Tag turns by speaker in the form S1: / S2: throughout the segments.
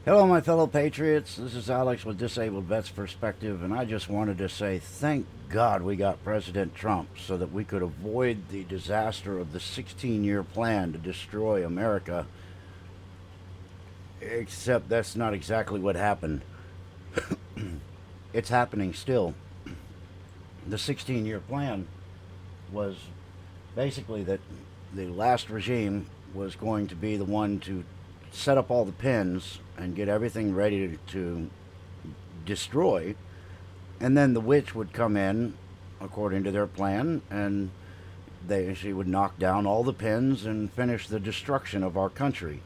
S1: Hello, my fellow patriots. This is Alex with Disabled Vets Perspective, and I just wanted to say thank God we got President Trump so that we could avoid the disaster of the 16-year plan to destroy America. Except that's not exactly what happened. It's happening still. The 16-year plan was basically that the last regime was going to be the one to set up all the pins and get everything ready to destroy, and then the witch would come in according to their plan, and she would knock down all the pins and finish the destruction of our country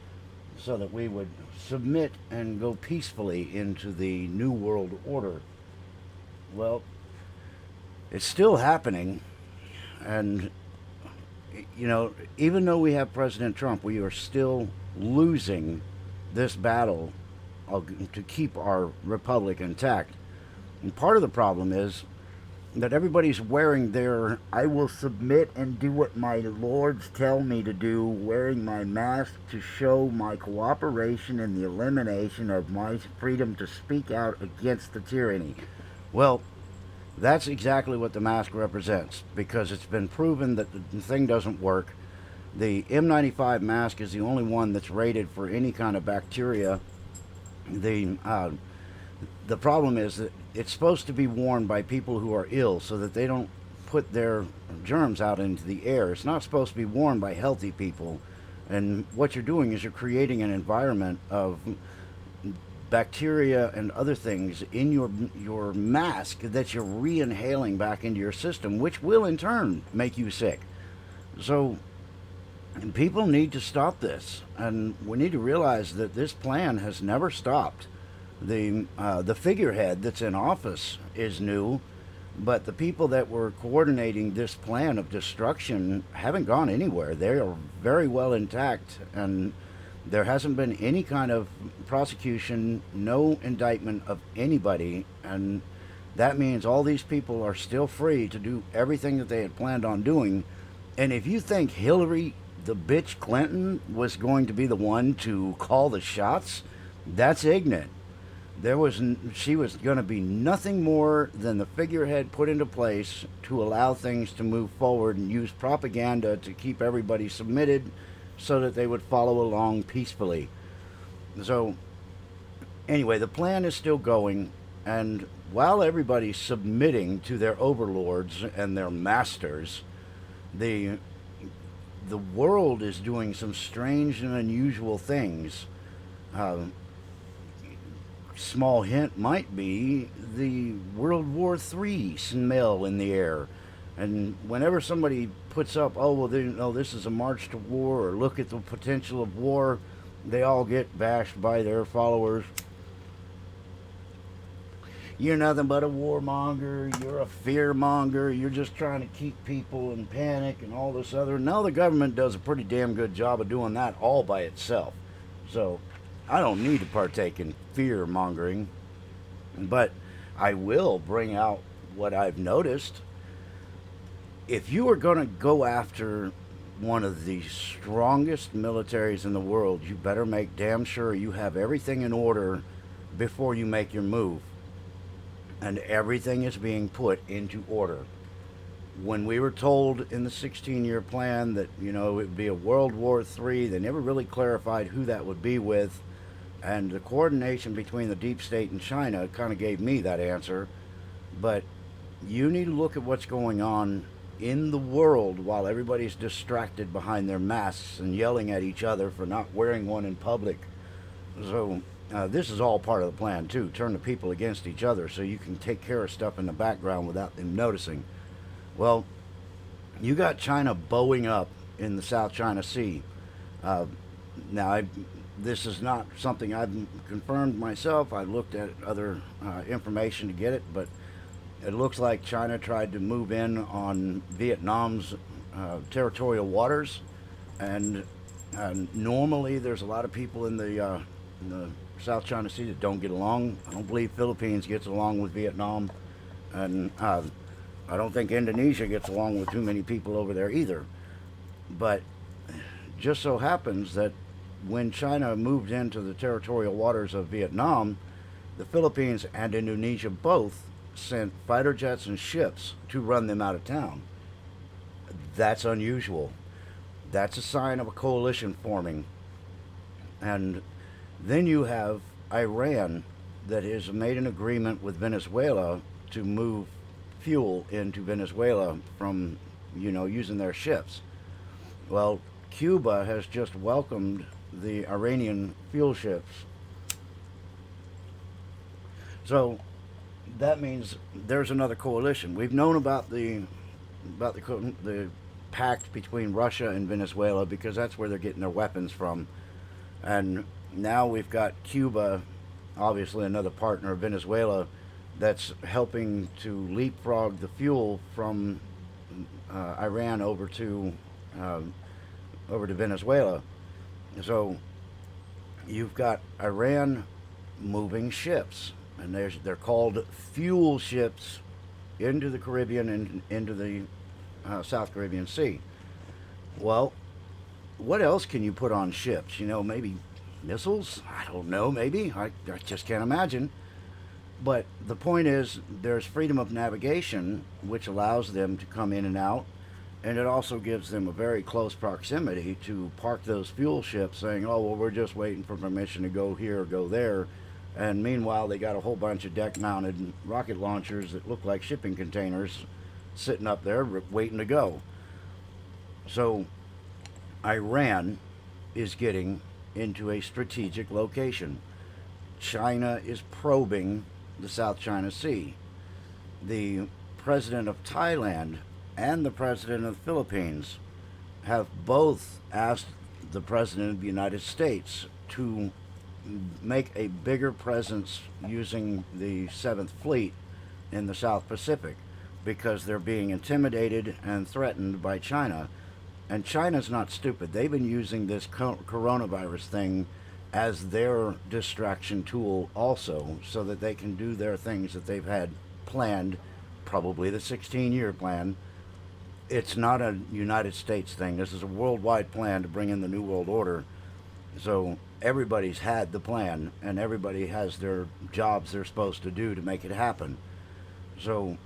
S1: so that we would submit and go peacefully into the new world order. Well, it's still happening, and even though we have President Trump, we are still losing this battle to keep our republic intact. And part of the problem is that everybody's wearing their "I will submit and do what my lords tell me to do," wearing my mask to show my cooperation in the elimination of my freedom to speak out against the tyranny. Well, that's exactly what the mask represents, because it's been proven that the thing doesn't work. The M95 mask is the only one that's rated for any kind of bacteria. The problem is that it's supposed to be worn by people who are ill so that they don't put their germs out into the air. It's not supposed to be worn by healthy people. And what you're doing is you're creating an environment of bacteria and other things in your mask that you're re-inhaling back into your system, which will in turn make you sick. So people need to stop this, and we need to realize that this plan has never stopped. The figurehead that's in office is new, but the people that were coordinating this plan of destruction haven't gone anywhere. They are very well intact, and there hasn't been any kind of prosecution, no indictment of anybody, and that means all these people are still free to do everything that they had planned on doing. And if you think Hillary, the bitch Clinton, was going to be the one to call the shots, that's ignorant. She was going to be nothing more than the figurehead put into place to allow things to move forward and use propaganda to keep everybody submitted so that they would follow along peacefully. So anyway, the plan is still going, and while everybody's submitting to their overlords and their masters, the world is doing some strange and unusual things. Small hint might be the World War III smell in the air. And whenever somebody puts up, "Oh, well, this is a march to war," or "Look at the potential of war," they all get bashed by their followers. "You're nothing but a warmonger. You're a fearmonger. You're just trying to keep people in panic," and all this other. Now the government does a pretty damn good job of doing that all by itself. So I don't need to partake in fear mongering, but I will bring out what I've noticed. If you are going to go after one of the strongest militaries in the world, you better make damn sure you have everything in order before you make your move. And everything is being put into order. When we were told in the 16-year plan that, it would be a World War III, they never really clarified who that would be with. And the coordination between the deep state and China kind of gave me that answer. But you need to look at what's going on in the world while everybody's distracted behind their masks and yelling at each other for not wearing one in public. So this is all part of the plan too. Turn the people against each other so you can take care of stuff in the background without them noticing. Well, you got China bowing up in the South China Sea. Now, this is not something I've confirmed myself. I looked at other information to get it, but it looks like China tried to move in on Vietnam's territorial waters, and normally there's a lot of people in the South China Sea that don't get along. I don't believe Philippines gets along with Vietnam, and I don't think Indonesia gets along with too many people over there either. But just so happens that when China moved into the territorial waters of Vietnam, the Philippines and Indonesia both sent fighter jets and ships to run them out of town. That's unusual. That's a sign of a coalition forming. And then you have Iran that has made an agreement with Venezuela to move fuel into Venezuela from, using their ships. Well, Cuba has just welcomed the Iranian fuel ships. So that means there's another coalition. We've known about the pact between Russia and Venezuela because that's where they're getting their weapons from. And now we've got Cuba, obviously another partner of Venezuela, that's helping to leapfrog the fuel from Iran over to Venezuela. So you've got Iran moving ships, and they're called fuel ships into the Caribbean and into the South Caribbean Sea. Well, what else can you put on ships? Maybe missiles? I don't know, maybe. I just can't imagine. But the point is, there's freedom of navigation, which allows them to come in and out, and it also gives them a very close proximity to park those fuel ships, saying, oh, well, we're just waiting for permission to go here or go there. And meanwhile, they got a whole bunch of deck-mounted rocket launchers that look like shipping containers sitting up there waiting to go. So Iran is getting into a strategic location. China is probing the South China Sea. The president of Thailand and the president of the Philippines have both asked the president of the United States to make a bigger presence using the 7th Fleet in the South Pacific because they're being intimidated and threatened by China. And China's not stupid. They've been using this coronavirus thing as their distraction tool also, so that they can do their things that they've had planned, probably the 16-year plan. It's not a United States thing. This is a worldwide plan to bring in the New World Order. So everybody's had the plan, and everybody has their jobs they're supposed to do to make it happen. So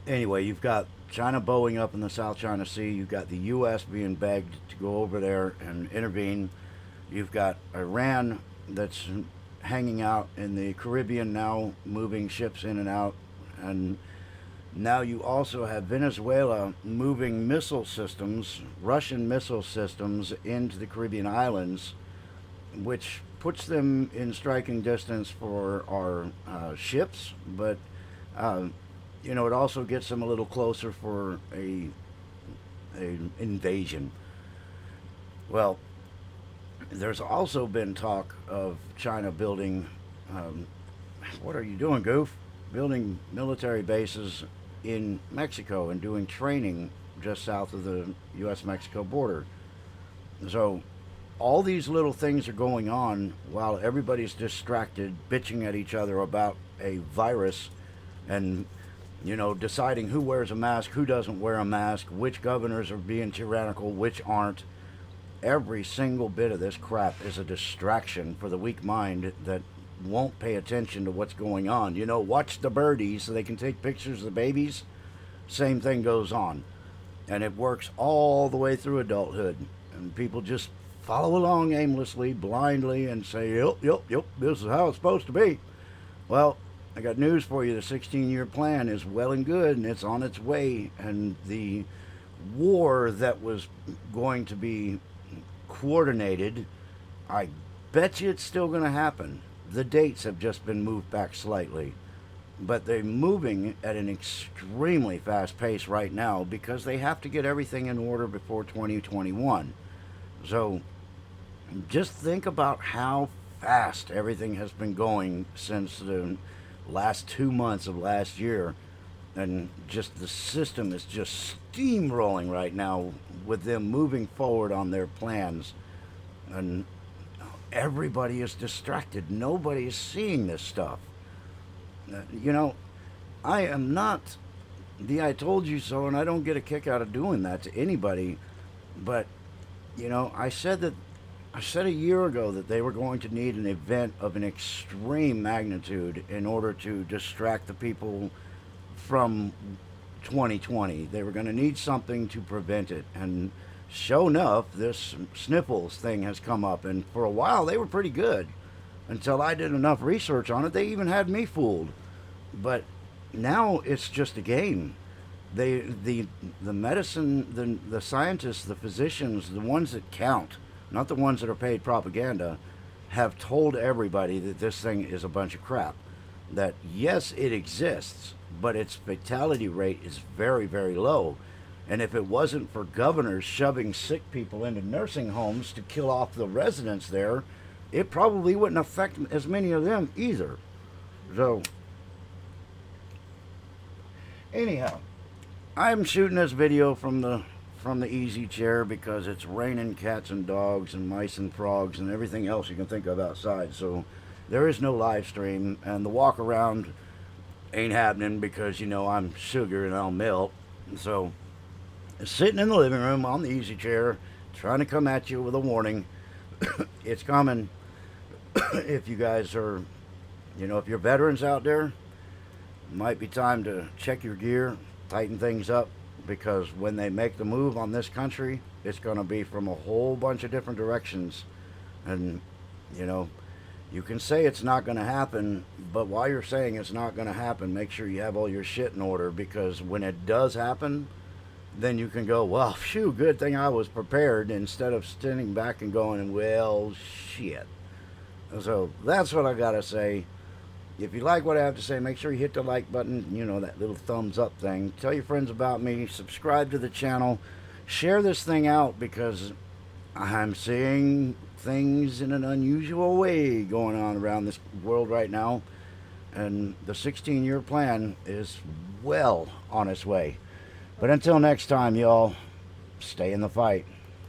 S1: anyway, you've got China bowing up in the South China Sea. You've got the U.S. being begged to go over there and intervene. You've got Iran that's hanging out in the Caribbean now, moving ships in and out. And now you also have Venezuela moving missile systems, Russian missile systems, into the Caribbean islands, which puts them in striking distance for our ships. But, it also gets them a little closer for a invasion. Well, there's also been talk of China building, what are you doing, goof? Building military bases in Mexico and doing training just south of the U.S.-Mexico border. So all these little things are going on while everybody's distracted, bitching at each other about a virus and, deciding who wears a mask, who doesn't wear a mask, which governors are being tyrannical, which aren't. Every single bit of this crap is a distraction for the weak mind that won't pay attention to what's going on. Watch the birdies so they can take pictures of the babies. Same thing goes on. And it works all the way through adulthood. And people just follow along aimlessly, blindly, and say, yep, this is how it's supposed to be. Well, I got news for you. The 16-year plan is well and good, and it's on its way. And the war that was going to be coordinated, I bet you it's still going to happen. The dates have just been moved back slightly, but they're moving at an extremely fast pace right now because they have to get everything in order before 2021. So just think about how fast everything has been going since the last 2 months of last year, and just the system is just steamrolling right now with them moving forward on their plans, and everybody is distracted. Nobody is seeing this stuff. I am not the I told you so, and I don't get a kick out of doing that to anybody, but I said that I said a year ago that they were going to need an event of an extreme magnitude in order to distract the people from 2020. They were going to need something to prevent it. And sure enough, this sniffles thing has come up. And for a while, they were pretty good until I did enough research on it. They even had me fooled. But now it's just a game. The medicine, the scientists, the physicians, the ones that count, not the ones that are paid propaganda, have told everybody that this thing is a bunch of crap. That yes, it exists, but its fatality rate is very, very low. And if it wasn't for governors shoving sick people into nursing homes to kill off the residents there, it probably wouldn't affect as many of them either. So, anyhow, I'm shooting this video from the easy chair because it's raining cats and dogs and mice and frogs and everything else you can think of outside. So there is no live stream, and the walk around ain't happening because, you know, I'm sugar and I'll melt. So sitting in the living room on the easy chair, trying to come at you with a warning. It's coming. If you guys are, you know, if you're veterans out there, it might be time to check your gear, tighten things up, because when they make the move on this country, it's going to be from a whole bunch of different directions. And, you know, you can say it's not going to happen, but while you're saying it's not going to happen, make sure you have all your shit in order, because when it does happen, then you can go, well, phew, good thing I was prepared, instead of standing back and going, well, shit. So that's what I got to say. If you like what I have to say, make sure you hit the like button, you know, that little thumbs up thing. Tell your friends about me. Subscribe to the channel. Share this thing out, because I'm seeing things in an unusual way going on around this world right now. And the 16-year plan is well on its way. But until next time, y'all, stay in the fight.